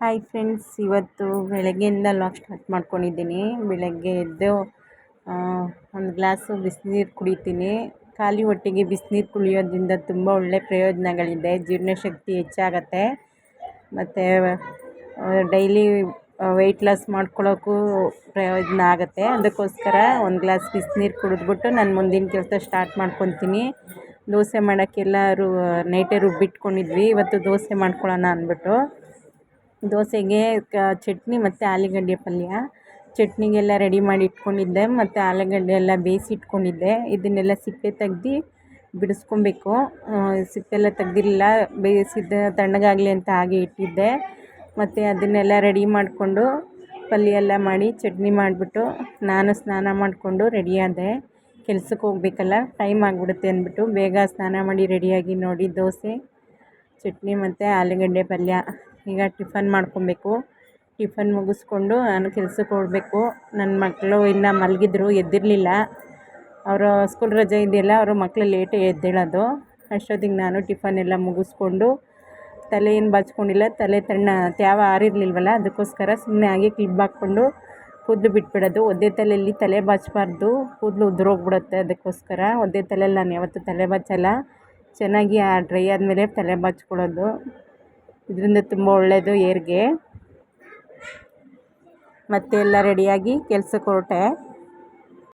Hi friends, ಇವತ್ತು ಬೆಳಗ್ಗೆಯಿಂದ log start ಮಾಡ್ಕೊಂಡಿದ್ದೀನಿ. ಬೆಳಗ್ಗೆ ಎದ್ದು ಒಂದು ಗ್ಲಾಸು ಬಿಸಿನೀರು ಕುಡಿತೀನಿ. ಖಾಲಿ ಹೊಟ್ಟೆಗೆ ಬಿಸಿನೀರು ಕುಡಿಯೋದ್ರಿಂದ ತುಂಬ ಒಳ್ಳೆಯ ಪ್ರಯೋಜನಗಳಿದೆ. ಜೀರ್ಣಶಕ್ತಿ ಹೆಚ್ಚಾಗತ್ತೆ ಮತ್ತು ಡೈಲಿ ವೆಯ್ಟ್ ಲಾಸ್ ಮಾಡ್ಕೊಳ್ಳೋಕ್ಕೂ ಪ್ರಯೋಜನ ಆಗುತ್ತೆ. ಅದಕ್ಕೋಸ್ಕರ ಒಂದು ಗ್ಲಾಸ್ ಬಿಸಿನೀರು ಕುಡಿದ್ಬಿಟ್ಟು ನಾನು ಮುಂದಿನ ಕೆಲಸ ಸ್ಟಾರ್ಟ್ ಮಾಡ್ಕೊತೀನಿ. ದೋಸೆ ಮಾಡೋಕ್ಕೆಲ್ಲ ನೈಟೇ ರುಬ್ಬಿಟ್ಕೊಂಡಿದ್ವಿ. ಇವತ್ತು ದೋಸೆ ಮಾಡ್ಕೊಳ್ಳೋಣ ಅಂದ್ಬಿಟ್ಟು ದೋಸೆಗೆ ಚಟ್ನಿ ಮತ್ತು ಆಲೂಗಡ್ಡೆ ಪಲ್ಯ. ಚಟ್ನಿಗೆಲ್ಲ ರೆಡಿ ಮಾಡಿ ಇಟ್ಕೊಂಡಿದ್ದೆ ಮತ್ತು ಆಲೂಗಡ್ಡೆ ಎಲ್ಲ ಬೇಯಿಸಿಟ್ಕೊಂಡಿದ್ದೆ. ಇದನ್ನೆಲ್ಲ ಸಿಪ್ಪೆ ತೆಗ್ದು ಬಿಡಿಸ್ಕೊಬೇಕು. ಸಿಪ್ಪೆಲ್ಲ ತೆಗ್ದಿರಲಿಲ್ಲ, ಬೇಯಿಸಿದ್ದ ತಣ್ಣಗಾಗಲಿ ಅಂತ ಹಾಗೆ ಇಟ್ಟಿದ್ದೆ. ಮತ್ತು ಅದನ್ನೆಲ್ಲ ರೆಡಿ ಮಾಡಿಕೊಂಡು ಪಲ್ಯ ಎಲ್ಲ ಮಾಡಿ ಚಟ್ನಿ ಮಾಡಿಬಿಟ್ಟು ನಾನು ಸ್ನಾನ ಮಾಡಿಕೊಂಡು ರೆಡಿಯಾದೆ. ಕೆಲ್ಸಕ್ಕೆ ಹೋಗ್ಬೇಕಲ್ಲ, ಟೈಮ್ ಆಗಿಬಿಡುತ್ತೆ ಅಂದ್ಬಿಟ್ಟು ಬೇಗ ಸ್ನಾನ ಮಾಡಿ ರೆಡಿಯಾಗಿ ನೋಡಿ ದೋಸೆ, ಚಟ್ನಿ ಮತ್ತು ಆಲೂಗಡ್ಡೆ ಪಲ್ಯ. ಈಗ ಟಿಫನ್ ಮಾಡ್ಕೊಬೇಕು. ಟಿಫನ್ ಮುಗಿಸ್ಕೊಂಡು ನಾನು ಕೆಲ್ಸಕ್ಕೆ ಹೋಗಬೇಕು. ನನ್ನ ಮಕ್ಕಳು ಇನ್ನೂ ಮಲಗಿದ್ರು, ಎದ್ದಿರಲಿಲ್ಲ. ಅವರು ಸ್ಕೂಲ್ ರಜೆ ಇದೆಯಲ್ಲ, ಅವರು ಮಕ್ಕಳು ಲೇಟೇ ಎದ್ದೇಳೋದು. ಅಷ್ಟೊತ್ತಿಗೆ ನಾನು ಟಿಫನ್ ಎಲ್ಲ ಮುಗಿಸ್ಕೊಂಡು ತಲೆ ಏನು ಬಾಚ್ಕೊಂಡಿಲ್ಲ, ತಲೆ ತ್ಯಾವ ಆರಿರಲಿಲ್ವಲ್ಲ, ಅದಕ್ಕೋಸ್ಕರ ಸುಮ್ಮನೆ ಹಾಗೆ ಕ್ಲಿಪ್ ಹಾಕ್ಕೊಂಡು ಕೂದಲು ಬಿಟ್ಬಿಡೋದು. ಒದ್ದೆ ತಲೆಯಲ್ಲಿ ತಲೆ ಬಾಚಬಾರ್ದು, ಕೂದಲು ಉದುರೋಗ್ಬಿಡುತ್ತೆ. ಅದಕ್ಕೋಸ್ಕರ ಒದ್ದೆ ತಲೆಯಲ್ಲಿ ನಾನು ಯಾವತ್ತೂ ತಲೆ ಬಾಚಲ್ಲ. ಚೆನ್ನಾಗಿ ಡ್ರೈ ಆದಮೇಲೆ ತಲೆ ಬಾಚ್ಕೊಳ್ಳೋದು. ಇದರಿಂದ ತುಂಬ ಒಳ್ಳೆಯದು ಏರ್ಗೆ. ಮತ್ತೆ ಎಲ್ಲ ರೆಡಿಯಾಗಿ ಕೆಲ್ಸಕ್ಕೆ ಹೊರಟೆ.